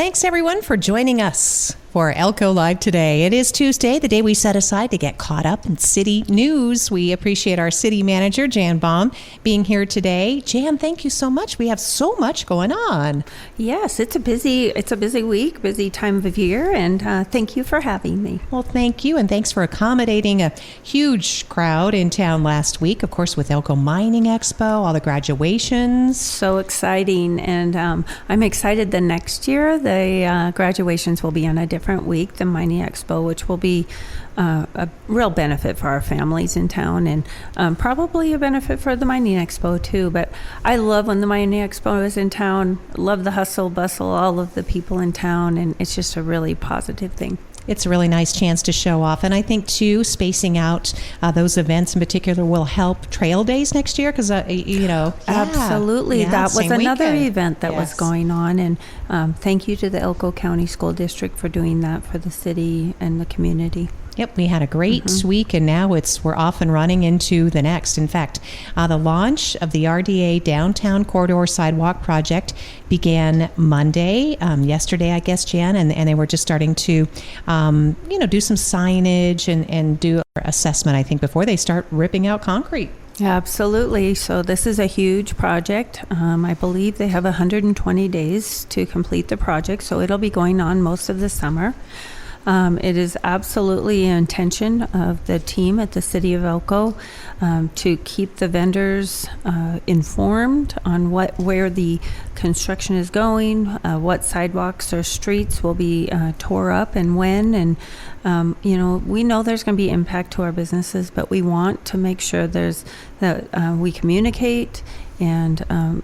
Thanks, everyone, for joining us for Elko Live today. It is Tuesday, the day we set aside to get caught up in city news. We appreciate our city manager, Jan Baum, being here today. Jan, thank you so much. We have so much going on. Yes, it's a busy week, busy time of year, and thank you for having me. Well, thank you, and thanks for accommodating a huge crowd in town last week, of course, with Elko Mining Expo, all the graduations. So exciting, and I'm excited the next year the graduations will be on a different week, the Mining Expo, which will be a real benefit for our families in town, and probably a benefit for the Mining Expo too. But I love when the Mining Expo is in town. Love the hustle, bustle, all of the people in town, and it's just a really positive thing. It's a really nice chance to show off. And I think, too, spacing out those events in particular will help Trail Days next year because, Absolutely. Yeah, that was another weekend. event that was going on. And thank you to the Elko County School District for doing that for the city and the community. Yep, we had a great week, and now we're off and running into the next. In fact, the launch of the RDA Downtown Corridor Sidewalk Project began Monday, yesterday, I guess, Jan, and they were just starting to, do some signage and do an assessment, I think, before they start ripping out concrete. Absolutely. So this is a huge project. I believe they have 120 days to complete the project, so it'll be going on most of the summer. It is absolutely an intention of the team at the City of Elko to keep the vendors informed on where the construction is going, what sidewalks or streets will be tore up and when. And, we know there's going to be impact to our businesses, but we want to make sure that we communicate and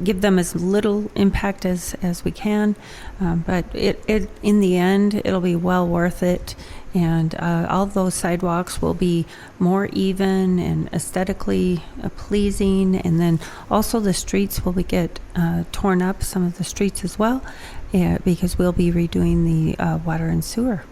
give them as little impact as we can. But it in the end, it'll be well worth it. And all those sidewalks will be more even and aesthetically pleasing. And then also the streets will get torn up, some of the streets as well, because we'll be redoing the water and sewer.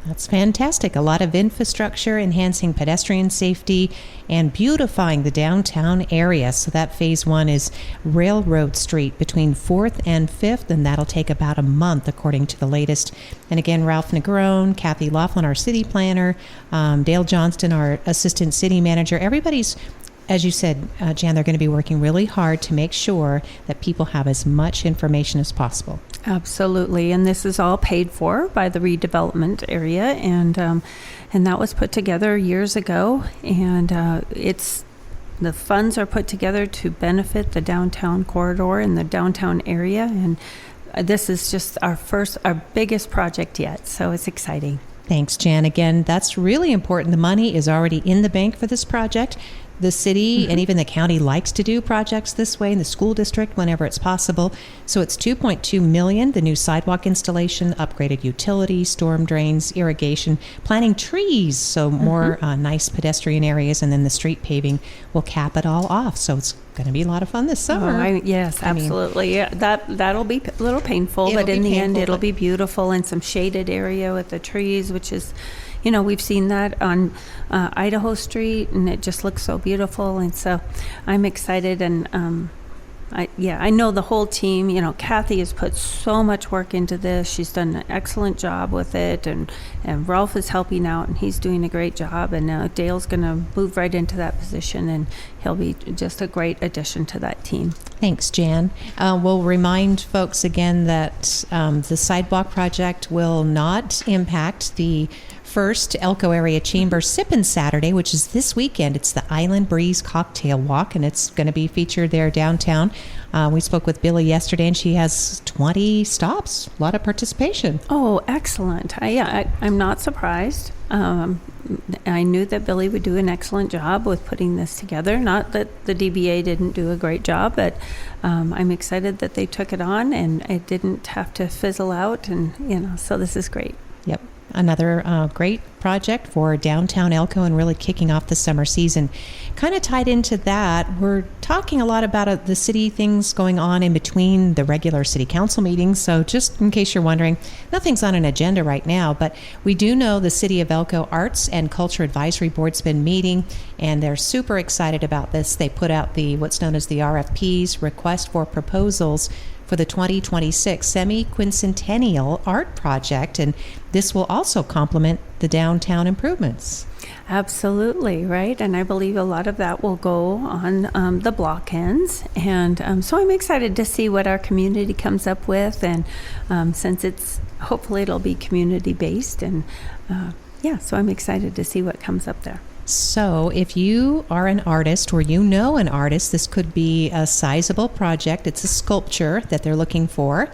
That's fantastic. A lot of infrastructure, enhancing pedestrian safety, and beautifying the downtown area. So that phase 1 is Railroad Street between 4th and 5th, and that'll take about a month, according to the latest. And again, Ralph Negron, Kathy Laughlin, our city planner, Dale Johnston, our assistant city manager, everybody's, as you said, Jan, they're going to be working really hard to make sure that people have as much information as possible. Absolutely, and this is all paid for by the redevelopment area, and that was put together years ago, and the funds are put together to benefit the downtown corridor and the downtown area, and this is just our biggest project yet, so it's exciting. Thanks, Jan. Again, that's really important. The money is already in the bank for this project. The city and even the county likes to do projects this way, in the school district whenever it's possible. So it's $2.2 million, the new sidewalk installation, upgraded utilities, storm drains, irrigation, planting trees, so more nice pedestrian areas, and then the street paving will cap it all off. So it's going to be a lot of fun this summer. Yes, absolutely. That'll be a little painful, but in the end, it'll be beautiful, and some shaded area with the trees, which is, we've seen that on Idaho Street, and it just looks so beautiful. And so I'm excited, and I know the whole team. Kathy has put so much work into this. She's done an excellent job with it, and Ralph is helping out, and he's doing a great job. And Dale's going to move right into that position, and he'll be just a great addition to that team. Thanks, Jan. We'll remind folks again that the sidewalk project will not impact the first Elko Area Chamber Sippin' Saturday, which is this weekend. It's the Island Breeze Cocktail Walk, and it's going to be featured there downtown. We spoke with Billy yesterday, and she has 20 stops, a lot of participation. Oh, excellent. I'm not surprised. I knew that Billy would do an excellent job with putting this together. Not that the DBA didn't do a great job, but I'm excited that they took it on, and it didn't have to fizzle out, and so this is great. Yep. Another great project for downtown Elko and really kicking off the summer season. Kind of tied into that, we're talking a lot about the city things going on in between the regular city council meetings. So just in case you're wondering, nothing's on an agenda right now, but we do know the City of Elko Arts and Culture Advisory Board's been meeting, and they're super excited about this. They put out what's known as the RFPs, request for proposals, for the 2026 semi-quincentennial art project, and this will also complement the downtown improvements. Absolutely, right? And I believe a lot of that will go on the block ends. And so I'm excited to see what our community comes up with. And since hopefully it'll be community based. And so I'm excited to see what comes up there. So if you are an artist or you know an artist, this could be a sizable project. It's a sculpture that they're looking for,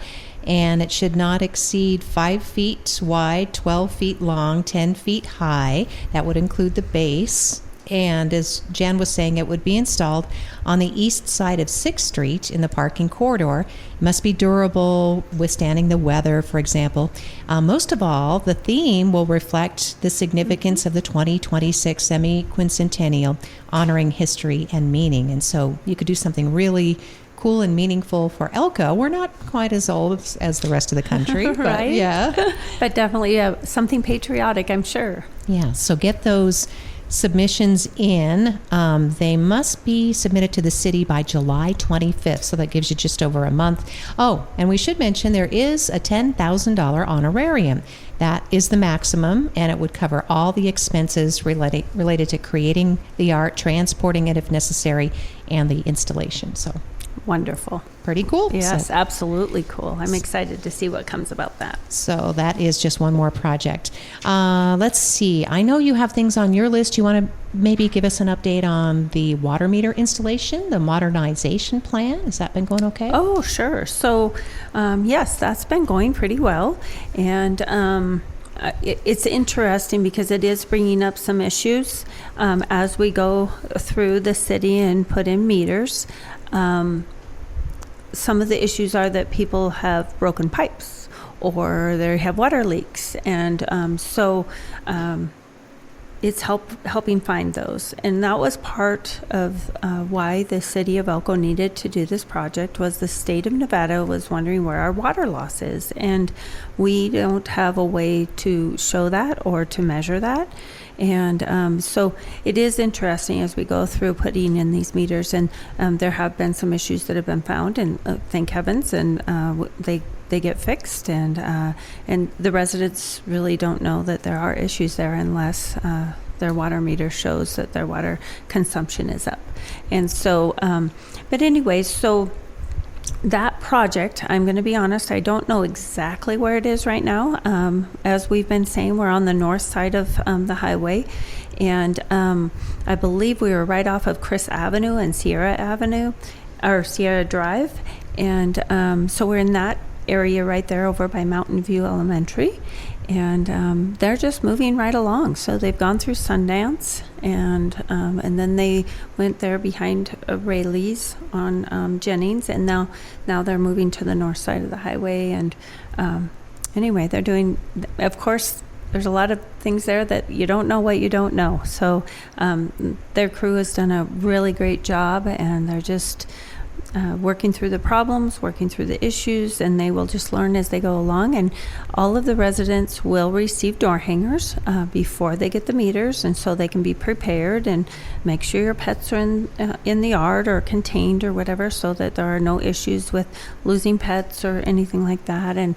and it should not exceed 5 feet wide, 12 feet long, 10 feet high. That would include the base. And as Jan was saying, it would be installed on the east side of 6th Street in the parking corridor. It must be durable, withstanding the weather, for example. Most of all, the theme will reflect the significance of the 2026 semi-quincentennial, honoring history and meaning. And so you could do something really cool and meaningful for Elko. We're not quite as old as the rest of the country, right? But yeah. But definitely something patriotic, I'm sure. Yeah, so get those submissions in. They must be submitted to the city by July 25th, so that gives you just over a month. Oh, and we should mention there is a $10,000 honorarium. That is the maximum, and it would cover all the expenses related to creating the art, transporting it if necessary, and the installation. So wonderful. Pretty cool. Yes, So, absolutely cool. I'm excited to see what comes about that. so that is just one more project. Let's see. I know you have things on your list. You want to maybe give us an update on the water meter installation, the modernization plan? Has that been going okay? Oh, sure. So, yes, that's been going pretty well. And it's interesting because it is bringing up some issues as we go through the city and put in meters. Some of the issues are that people have broken pipes or they have water leaks. And so it's helping find those. And that was part of why the city of Elko needed to do this project. Was the state of Nevada was wondering where our water loss is. And we don't have a way to show that or to measure that. And so it is interesting as we go through putting in these meters, and there have been some issues that have been found, and thank heavens, and they get fixed, and the residents really don't know that there are issues there unless their water meter shows that their water consumption is up. And so, but anyways, so that project, I'm going to be honest, I don't know exactly where it is right now. As we've been saying, we're on the north side of the highway, and I believe we were right off of Chris Avenue and Sierra Avenue, or Sierra Drive, and so we're in that area right there over by Mountain View Elementary, and they're just moving right along. So they've gone through Sundance, and then they went there behind Rayleigh's on Jennings, and now they're moving to the north side of the highway. And anyway, they're doing, of course, there's a lot of things there that you don't know what you don't know. So their crew has done a really great job, and they're just working through the problems, working through the issues, and they will just learn as they go along. And all of the residents will receive door hangers before they get the meters, and so they can be prepared and make sure your pets are in the yard or contained or whatever, so that there are no issues with losing pets or anything like that. And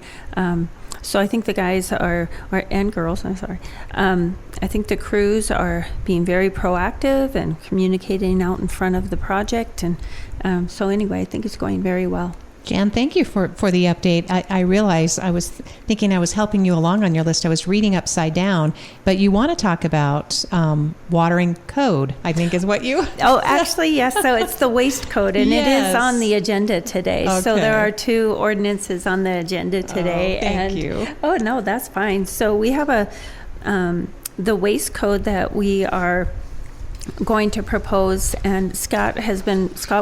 so I think the guys and girls, I'm sorry, I think the crews are being very proactive and communicating out in front of the project. And so anyway, I think it's going very well. Jan, thank you for the update. I realized I was thinking I was helping you along on your list. I was reading upside down, but you want to talk about watering code, I think is what you... Oh, actually, yes. So it's the waste code, and Yes. it is on the agenda today. Okay. So there are 2 ordinances on the agenda today. Thank you. Oh, no, that's fine. So we have the waste code that we are going to propose, and Scott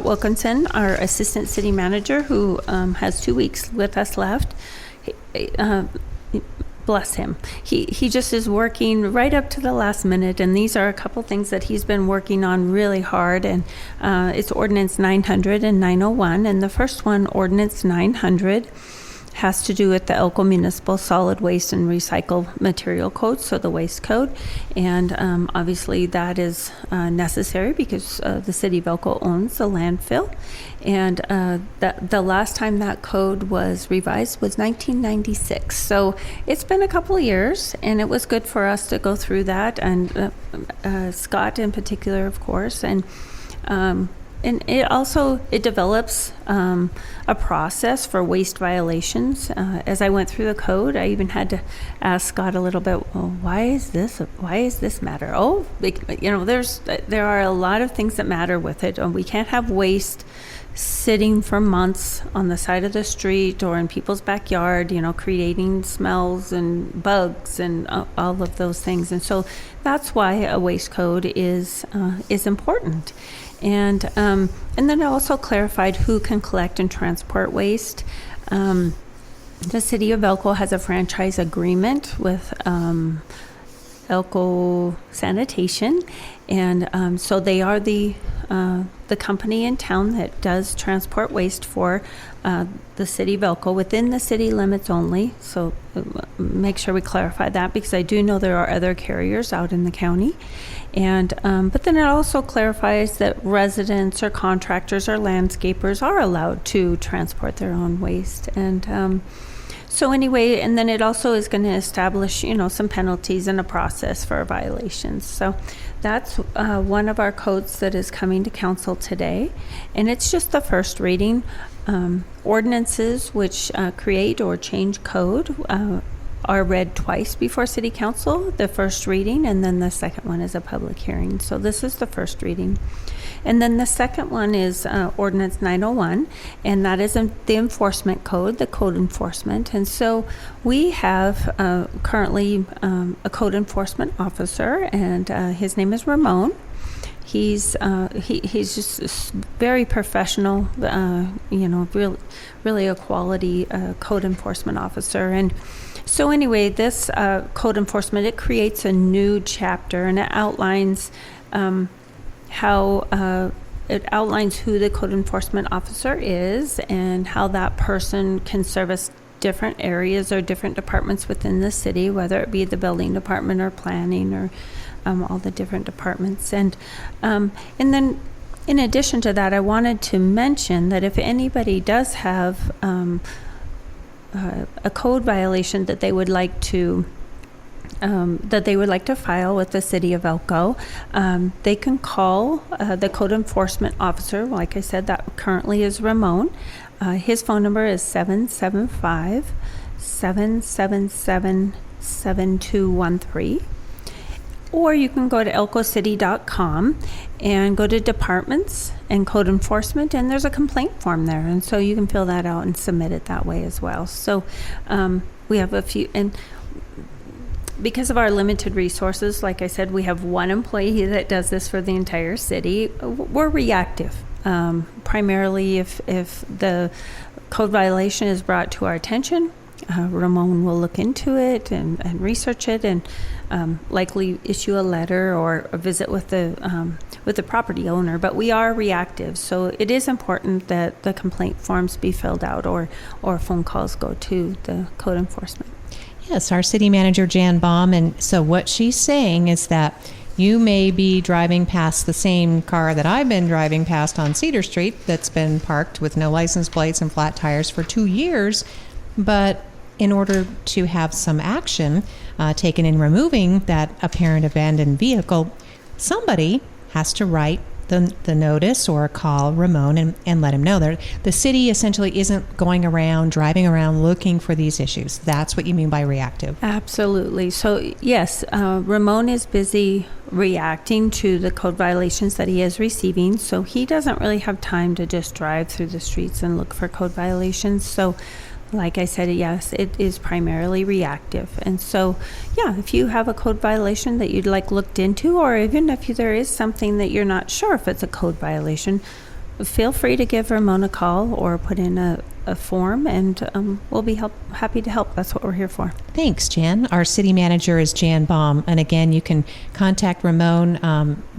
Wilkinson, our assistant city manager, who has 2 weeks with us left, bless him. He just is working right up to the last minute, and these are a couple things that he's been working on really hard. And it's Ordinance 900 and 901, and the first one, Ordinance 900, has to do with the Elko Municipal Solid Waste and Recycle Material Code, so the Waste Code. And obviously that is necessary because the city of Elko owns the landfill. And the last time that code was revised was 1996. So it's been a couple of years, and it was good for us to go through that, and Scott in particular, of course. And it develops a process for waste violations. As I went through the code, I even had to ask Scott a little bit, well, why is this matter? Oh, there are a lot of things that matter with it. We can't have waste sitting for months on the side of the street or in people's backyard, creating smells and bugs and all of those things. And so that's why a waste code is important. And then I also clarified who can collect and transport waste. The city of Elko has a franchise agreement with Elko Sanitation, and so they are the company in town that does transport waste for the city of Elko within the city limits only. So make sure we clarify that, because I do know there are other carriers out in the county. And but then it also clarifies that residents or contractors or landscapers are allowed to transport their own waste. And so anyway, and then it also is going to establish, some penalties and a process for violations. So that's one of our codes that is coming to council today. And it's just the first reading. Ordinances which create or change code are read twice before City Council, the first reading, and then the second one is a public hearing. So this is the first reading. And then the second one is Ordinance 901, and that is the enforcement code, the code enforcement. And so we have currently a code enforcement officer, and his name is Ramon. He's just very professional, really a quality code enforcement officer. And so anyway, this code enforcement, it creates a new chapter, and it outlines who the code enforcement officer is and how that person can service different areas or different departments within the city, whether it be the building department or planning or all the different departments. And then in addition to that, I wanted to mention that if anybody does have a code violation that they would like to file with the city of Elko, they can call the code enforcement officer. Like I said, that currently is Ramon. His phone number is 775-777-7213. Or you can go to elkocity.com and go to departments and code enforcement, and there's a complaint form there. And so you can fill that out and submit it that way as well. So we have a few, and because of our limited resources, like I said, we have one employee that does this for the entire city. We're reactive. Primarily if the code violation is brought to our attention, Ramon will look into it and research it and likely issue a letter or a visit with the property owner. But we are reactive, so it is important that the complaint forms be filled out or phone calls go to the code enforcement. Yes, our city manager, Jan Baum. And so what she's saying is that you may be driving past the same car that I've been driving past on Cedar Street that's been parked with no license plates and flat tires for 2 years, but in order to have some action taken in removing that apparent abandoned vehicle, somebody has to write the notice or call Ramon and let him know. The city essentially isn't going around, driving around looking for these issues. That's what you mean by reactive. Absolutely. So yes, Ramon is busy reacting to the code violations that he is receiving. So he doesn't really have time to just drive through the streets and look for code violations. So like I said, yes, it is primarily reactive. And so, yeah, if you have a code violation that you'd like looked into, or even if there is something that you're not sure if it's a code violation, feel free to give Ramon a call or put in a a form, and we'll be happy to help. That's what we're here for. Thanks, Jan. Our city manager is Jan Baum. And again, you can contact Ramon,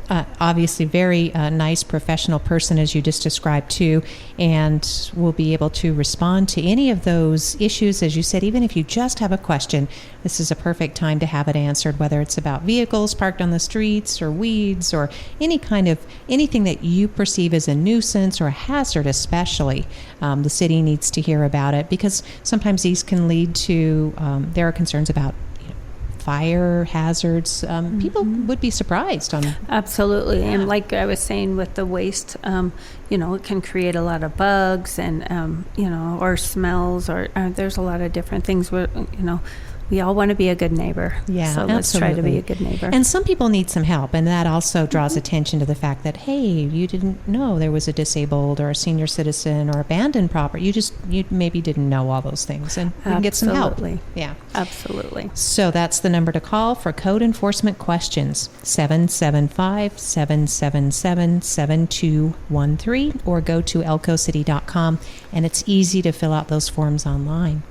obviously very nice professional person, as you just described too, and we'll be able to respond to any of those issues. As you said, even if you just have a question, this is a perfect time to have it answered, whether it's about vehicles parked on the streets or weeds or anything that you perceive as a nuisance or a hazard especially. The city needs to hear about it, because sometimes these can lead to, there are concerns about fire hazards. People would be surprised on. Absolutely. Yeah. And like I was saying with the waste, it can create a lot of bugs and, or smells, or there's a lot of different things where, we all want to be a good neighbor. Yeah, so let's try to be a good neighbor. And some people need some help, and that also draws attention to the fact that, hey, you didn't know there was a disabled or a senior citizen or abandoned property. You maybe didn't know all those things, and you can get some help. Yeah, absolutely. So that's the number to call for code enforcement questions: 775-777-7213, or go to elkocity.com, and it's easy to fill out those forms online.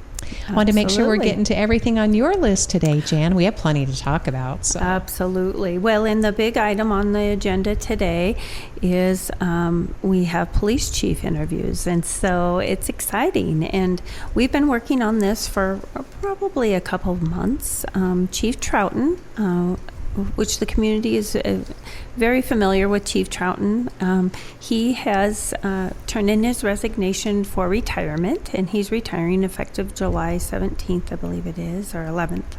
I want to make sure we're getting to everything on your list today, Jan. We have plenty to talk about. So. Absolutely. Well, and the big item on the agenda today is we have police chief interviews. And so it's exciting. And we've been working on this for probably a couple of months. Chief Troughton, which the community is very familiar with Chief Troughton. He has turned in his resignation for retirement, and he's retiring effective July 17th, I believe it is, or 11th.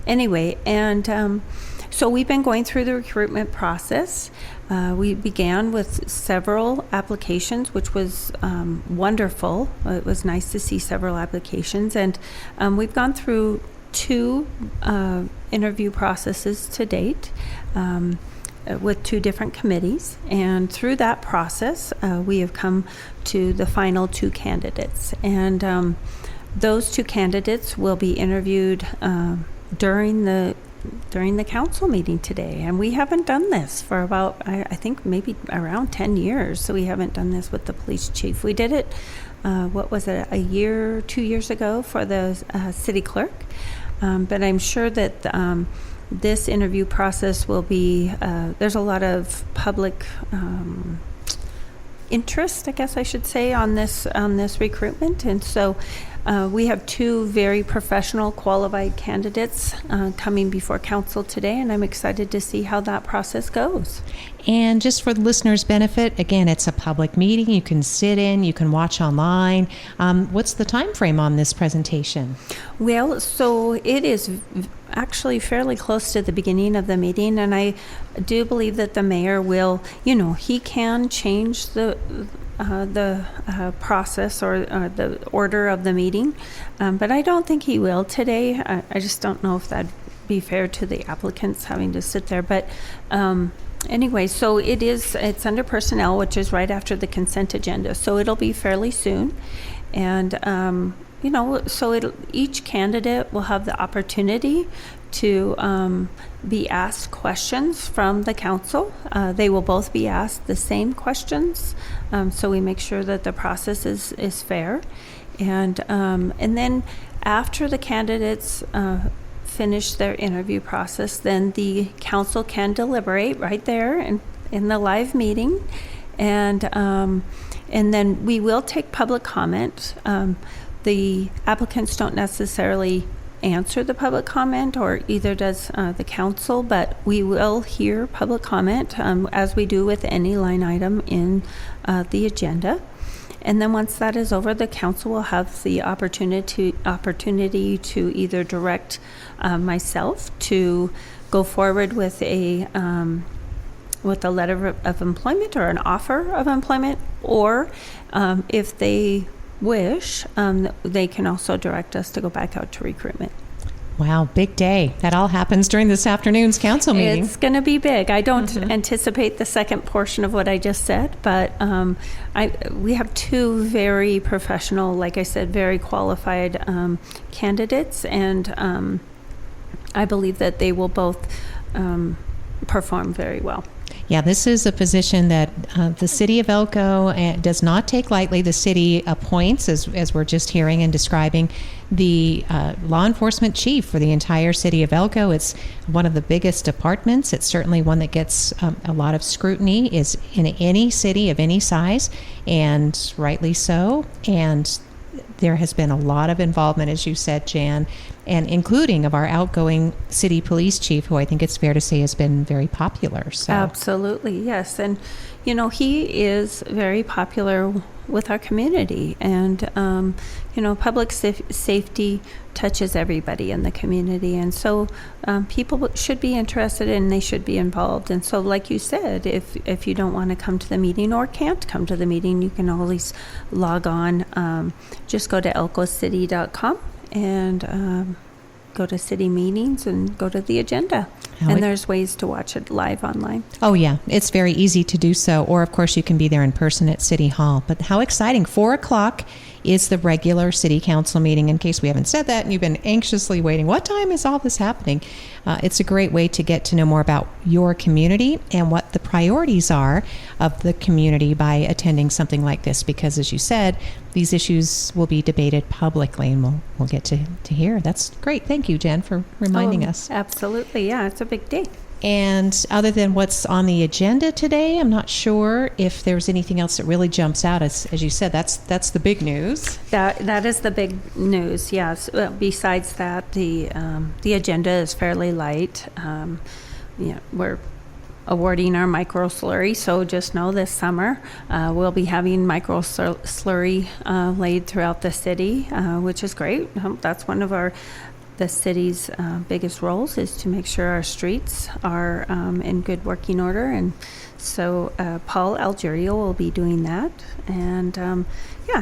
Anyway, and so we've been going through the recruitment process. We began with several applications, which was wonderful. It was nice to see several applications, and we've gone through 2 interview processes to date with 2 different committees, and through that process we have come to the final 2 candidates, and those 2 candidates will be interviewed during the council meeting today. And we haven't done this for about I think maybe around 10 years, so we haven't done this with the police chief. We did it a year, 2 years ago for the city clerk. But I'm sure that this interview process will be, there's a lot of public interest, I guess I should say, on this recruitment. And so we have 2 very professional, qualified candidates coming before council today, and I'm excited to see how that process goes. And just for the listeners' benefit, again, it's a public meeting. You can sit in, you can watch online. What's the time frame on this presentation? Well, so it is actually fairly close to the beginning of the meeting, and I do believe that the mayor will, he can change the process or the order of the meeting, but I don't think he will today. I just don't know if that'd be fair to the applicants having to sit there, but anyway, so it's under personnel, which is right after the consent agenda, so it'll be fairly soon. And so each candidate will have the opportunity to be asked questions from the council. They will both be asked the same questions, so we make sure that the process is fair. And then after the candidates finish their interview process, then the council can deliberate right there in the live meeting, and then we will take public comment. The applicants don't necessarily answer the public comment, or either does the council, but we will hear public comment as we do with any line item in the agenda. And then once that is over, the council will have the opportunity to either direct myself to go forward with a letter of employment or an offer of employment, or if they wish, they can also direct us to go back out to recruitment. Wow, big day. That all happens during this afternoon's council meeting. It's going to be big. I don't anticipate the second portion of what I just said, but we have 2 very professional, like I said, very qualified candidates, and I believe that they will both perform very well. Yeah, this is a position that the city of Elko does not take lightly. The city appoints, as we're just hearing and describing, the law enforcement chief for the entire city of Elko. It's one of the biggest departments. It's certainly one that gets a lot of scrutiny, is in any city of any size, and rightly so. And there has been a lot of involvement, as you said, Jan, and including of our outgoing city police chief, who I think it's fair to say has been very popular. So. Absolutely, yes. And, you know, he is very popular with our community. And, you know, public safety touches everybody in the community. And so people should be interested and they should be involved. And so, like you said, if you don't want to come to the meeting or can't come to the meeting, you can always log on. Just go to elkocity.com and go to city meetings and go to the agenda. There's ways to watch it live online. Oh, yeah. It's very easy to do so. Or, of course, you can be there in person at City Hall. But how exciting. 4 o'clock is the regular city council meeting, in case we haven't said that and you've been anxiously waiting. What time is all this happening? It's a great way to get to know more about your community and what the priorities are of the community by attending something like this, because, as you said, these issues will be debated publicly, and we'll get to hear. That's great. Thank you, Jen, for reminding us. Absolutely. Yeah, it's a big day. And other than what's on the agenda today, I'm not sure if there's anything else that really jumps out. As you said, that's the big news. That is the big news. Yes. Well, besides that, the agenda is fairly light. We're awarding our micro slurry, so just know this summer we'll be having micro slurry laid throughout the city, which is great. That's one of the city's biggest roles, is to make sure our streets are in good working order. And so Paul Algerio will be doing that. And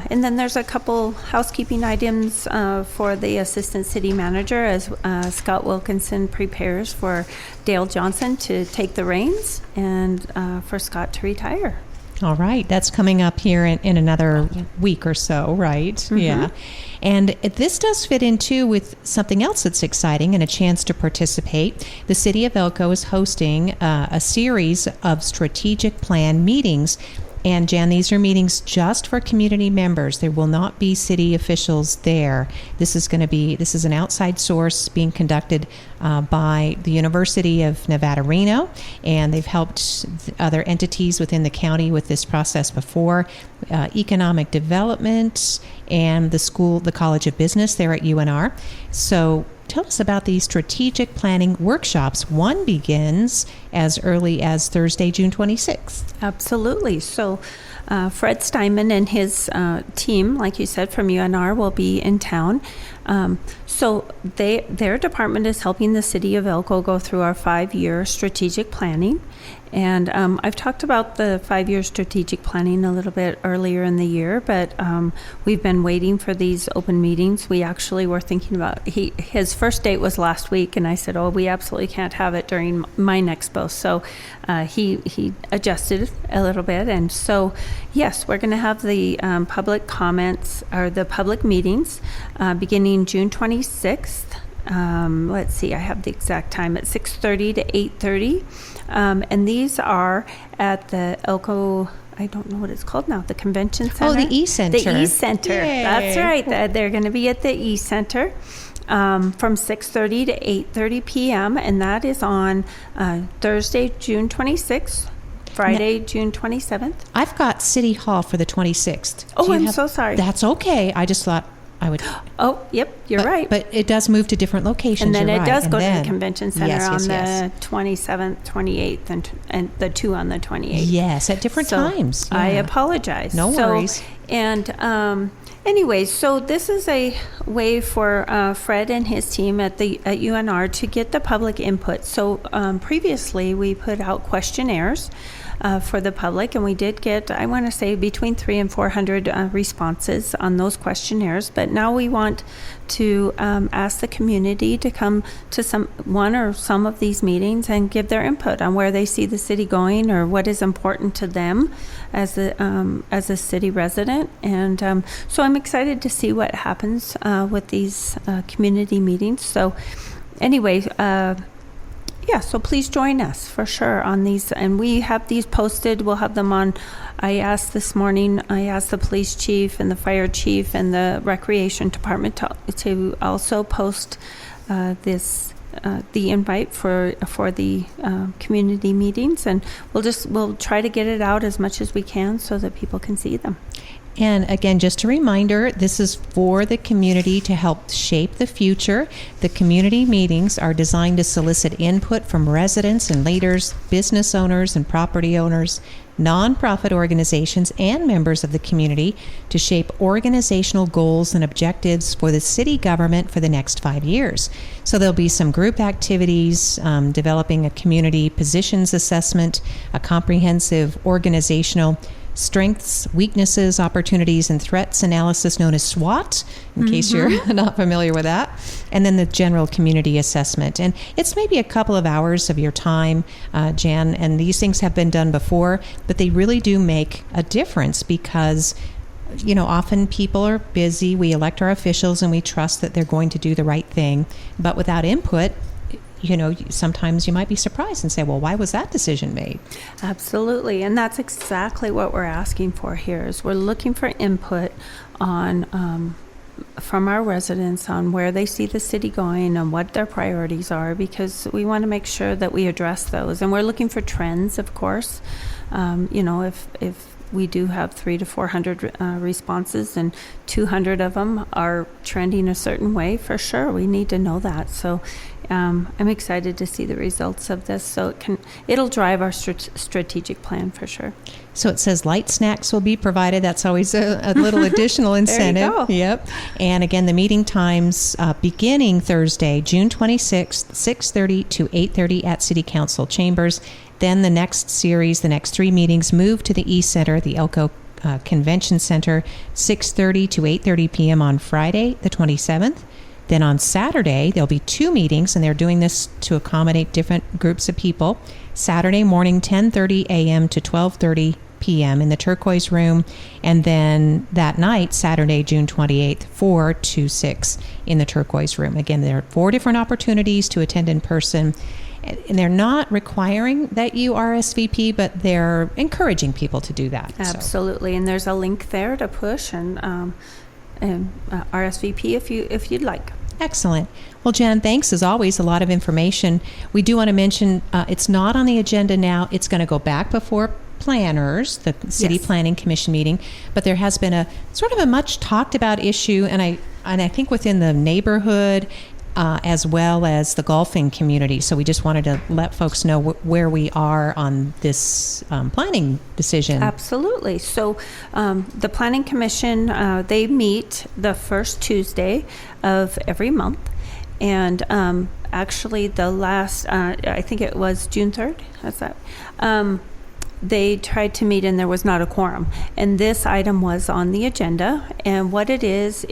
and then there's a couple housekeeping items for the assistant city manager, as Scott Wilkinson prepares for Dale Johnson to take the reins and for Scott to retire. All right. That's coming up here in another week or so, right? Mm-hmm. Yeah. And this does fit in, too, with something else that's exciting and a chance to participate. The City of Elko is hosting a series of strategic plan meetings. And, Jan, these are meetings just for community members. There will not be city officials there. This is an outside source being conducted by the University of Nevada, Reno, and they've helped other entities within the county with this process before. Economic development and the College of Business there at UNR. So tell us about these strategic planning workshops. One begins as early as Thursday, June 26th. Absolutely. So Fred Steinman and his team, like you said, from UNR will be in town. So their department is helping the city of Elko go through our 5-year strategic planning. And I've talked about the 5-year strategic planning a little bit earlier in the year, but we've been waiting for these open meetings. We actually were thinking about, his first date was last week, and I said, we absolutely can't have it during Mine Expo. So he adjusted a little bit. And so, yes, we're going to have the public comments, or the public meetings, beginning June 26th. Let's see, I have the exact time, at 6:30 to 8:30. And these are at the Elko, I don't know what it's called now, the Convention Center. Oh, the E-Center. The E-Center. Yay. That's right. They're going to be at the E-Center from 6:30 to 8:30 p.m. And that is on Thursday, June 26th. Friday, June 27th. I've got City Hall for the 26th. Oh, I'm so sorry. That's okay. I just thought I would. Oh, yep, you're right. But it does move to different locations. And then it does go to the Convention Center on the 27th, 28th, and the 2 on the 28th. Yes, at different times. Yeah. I apologize. No worries. And anyways, so this is a way for Fred and his team at UNR to get the public input. So previously we put out questionnaires for the public, and we did get, I want to say, between 300 and 400 responses on those questionnaires. But now we want to ask the community to come to one or some of these meetings and give their input on where they see the city going, or what is important to them as a city resident. And so I'm excited to see what happens with these community meetings. So anyway, so please join us for sure on these. And we have these posted. We'll have them on. I asked the police chief and the fire chief and the recreation department to also post the invite for the community meetings, and we'll try to get it out as much as we can so that people can see them. And again, just a reminder, this is for the community to help shape the future. The community meetings are designed to solicit input from residents and leaders, business owners and property owners, nonprofit organizations, and members of the community to shape organizational goals and objectives for the city government for the next 5 years. So there'll be some group activities, developing a community positions assessment, a comprehensive organizational strengths, weaknesses, opportunities, and threats analysis known as SWOT, in case you're not familiar with that, and then the general community assessment. And it's maybe a couple of hours of your time, Jan, and these things have been done before, but they really do make a difference because often people are busy. We elect our officials and we trust that they're going to do the right thing, but without input, sometimes you might be surprised and say, well, why was that decision made? Absolutely. And that's exactly what we're asking for here is we're looking for input on from our residents on where they see the city going and what their priorities are, because we want to make sure that we address those. And we're looking for trends, of course. If we do have 300 to 400 responses and 200 of them are trending a certain way, for sure, we need to know that. So I'm excited to see the results of this. So it'll drive our strategic plan for sure. So it says light snacks will be provided. That's always a little additional incentive. There you go. Yep. And again, the meeting times beginning Thursday, June 26th, 6:30 to 8:30 at City Council Chambers. Then the next 3 meetings move to the East Center, the Elko Convention Center, 6:30 to 8:30 p.m. on Friday, the 27th. Then on Saturday, there'll be 2 meetings, and they're doing this to accommodate different groups of people. Saturday morning, 10:30 a.m. to 12:30 p.m. in the Turquoise Room. And then that night, Saturday, June 28th, 4 to 6 in the Turquoise Room. Again, there are 4 different opportunities to attend in person. And they're not requiring that you RSVP, but they're encouraging people to do that. Absolutely. So. And there's a link there to push and RSVP if you'd like. Excellent. Well, Jan, thanks as always. A lot of information. We do want to mention it's not on the agenda now. It's going to go back before planners, the City Planning Commission meeting, but there has been a sort of a much talked about issue, and I think within the neighborhood as well as the golfing community. So we just wanted to let folks know where we are on this planning decision. Absolutely. So the Planning Commission, they meet the first Tuesday of every month. And actually the last, I think it was June 3rd, that's that. They tried to meet and there was not a quorum. And this item was on the agenda. And what it is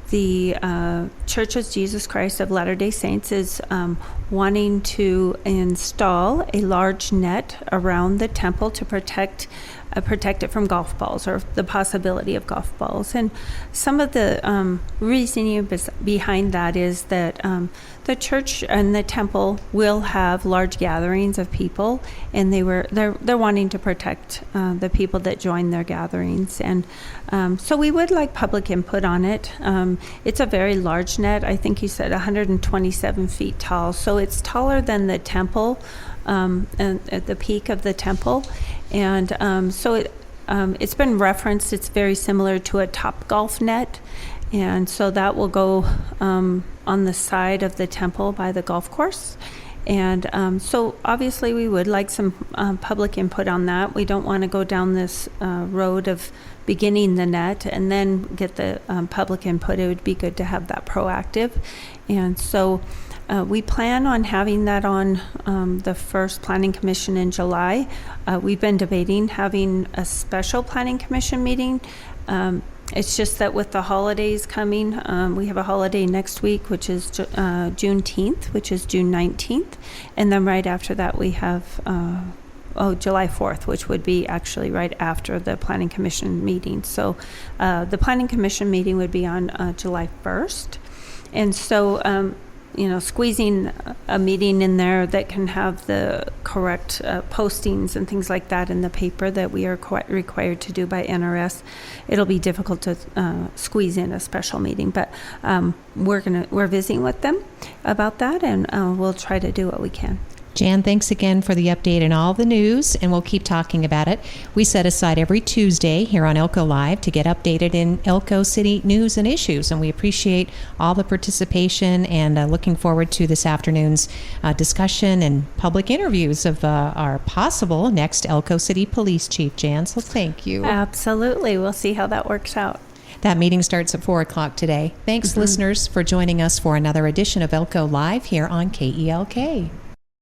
the Church of Jesus Christ of Latter-day Saints is wanting to install a large net around the temple to protect it from golf balls or the possibility of golf balls. And some of the reasoning behind that is that the church and the temple will have large gatherings of people, and they're wanting to protect the people that join their gatherings. And so we would like public input on it. It's a very large net. I think you said 127 feet tall, so it's taller than the temple, and at the peak of the temple. And so it's been referenced. It's very similar to a Topgolf net. And so that will go on the side of the temple by the golf course. And so obviously we would like some public input on that. We don't want to go down this road of beginning the net and then get the public input. It would be good to have that proactive. And so we plan on having that on the first Planning Commission in July. We've been debating having a special Planning Commission meeting. It's just that with the holidays coming, we have a holiday next week, which is Juneteenth, which is June 19th. And then right after that, we have July 4th, which would be actually right after the Planning Commission meeting. So the Planning Commission meeting would be on July 1st. And so squeezing a meeting in there that can have the correct postings and things like that in the paper that we are required to do by NRS, it'll be difficult to squeeze in a special meeting. But we're visiting with them about that, and we'll try to do what we can. Jan, thanks again for the update and all the news, and we'll keep talking about it. We set aside every Tuesday here on Elko Live to get updated in Elko City news and issues, and we appreciate all the participation and looking forward to this afternoon's discussion and public interviews of our possible next Elko City Police Chief, Jan, so thank you. Absolutely. We'll see how that works out. That meeting starts at 4 o'clock today. Thanks, listeners, for joining us for another edition of Elko Live here on KELK.